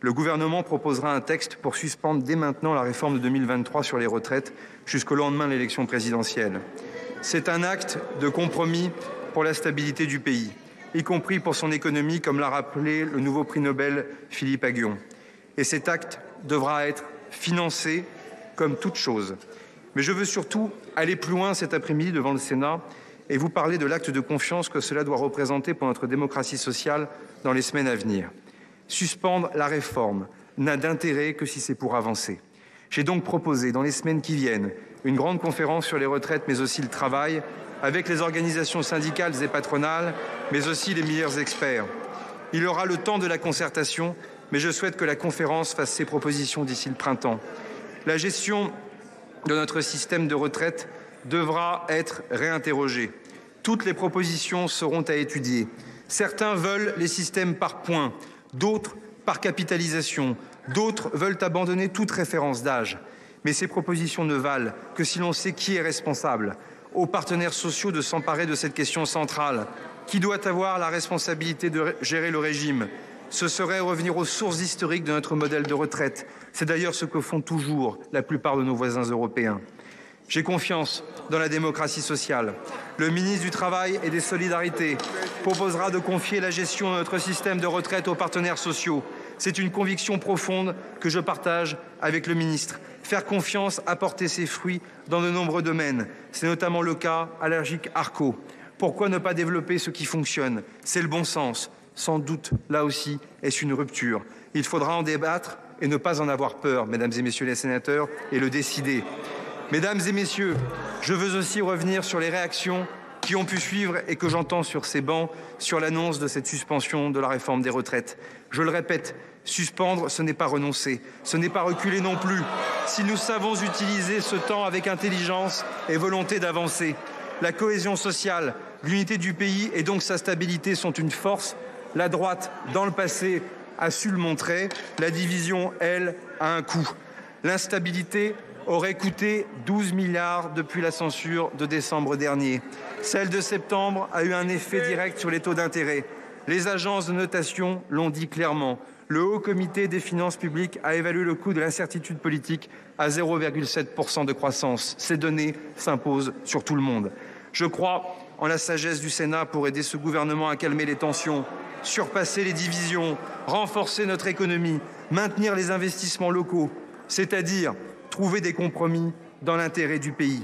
Le gouvernement proposera un texte pour suspendre dès maintenant la réforme de 2023 sur les retraites jusqu'au lendemain de l'élection présidentielle. C'est un acte de compromis pour la stabilité du pays, y compris pour son économie, comme l'a rappelé le nouveau prix Nobel Philippe Aghion. Et cet acte devra être financé comme toute chose. Mais je veux surtout aller plus loin cet après-midi devant le Sénat et vous parler de l'acte de confiance que cela doit représenter pour notre démocratie sociale dans les semaines à venir. Suspendre la réforme n'a d'intérêt que si c'est pour avancer. J'ai donc proposé dans les semaines qui viennent une grande conférence sur les retraites mais aussi le travail avec les organisations syndicales et patronales mais aussi les meilleurs experts. Il aura le temps de la concertation mais je souhaite que la conférence fasse ses propositions d'ici le printemps. La gestion de notre système de retraite devra être réinterrogée. Toutes les propositions seront à étudier. Certains veulent les systèmes par points, d'autres par capitalisation, d'autres veulent abandonner toute référence d'âge. Mais ces propositions ne valent que si l'on sait qui est responsable. Aux partenaires sociaux de s'emparer de cette question centrale. Qui doit avoir la responsabilité de gérer le régime? Ce serait revenir aux sources historiques de notre modèle de retraite. C'est d'ailleurs ce que font toujours la plupart de nos voisins européens. J'ai confiance dans la démocratie sociale. Le ministre du Travail et des Solidarités proposera de confier la gestion de notre système de retraite aux partenaires sociaux. C'est une conviction profonde que je partage avec le ministre. Faire confiance a porté ses fruits dans de nombreux domaines. C'est notamment le cas allergique Arco. Pourquoi ne pas développer ce qui fonctionne? C'est le bon sens. Sans doute, là aussi, est-ce une rupture. Il faudra en débattre et ne pas en avoir peur, mesdames et messieurs les sénateurs, et le décider. Mesdames et messieurs, je veux aussi revenir sur les réactions qui ont pu suivre et que j'entends sur ces bancs sur l'annonce de cette suspension de la réforme des retraites. Je le répète, suspendre, ce n'est pas renoncer, ce n'est pas reculer non plus. Si nous savons utiliser ce temps avec intelligence et volonté d'avancer, la cohésion sociale, l'unité du pays et donc sa stabilité sont une force. La droite, dans le passé, a su le montrer. La division, elle, a un coût. L'instabilité aurait coûté 12 milliards depuis la censure de décembre dernier. Celle de septembre a eu un effet direct sur les taux d'intérêt. Les agences de notation l'ont dit clairement. Le Haut Comité des finances publiques a évalué le coût de l'incertitude politique à 0,7% de croissance. Ces données s'imposent sur tout le monde. Je crois en la sagesse du Sénat pour aider ce gouvernement à calmer les tensions, surpasser les divisions, renforcer notre économie, maintenir les investissements locaux, c'est-à-dire trouver des compromis dans l'intérêt du pays.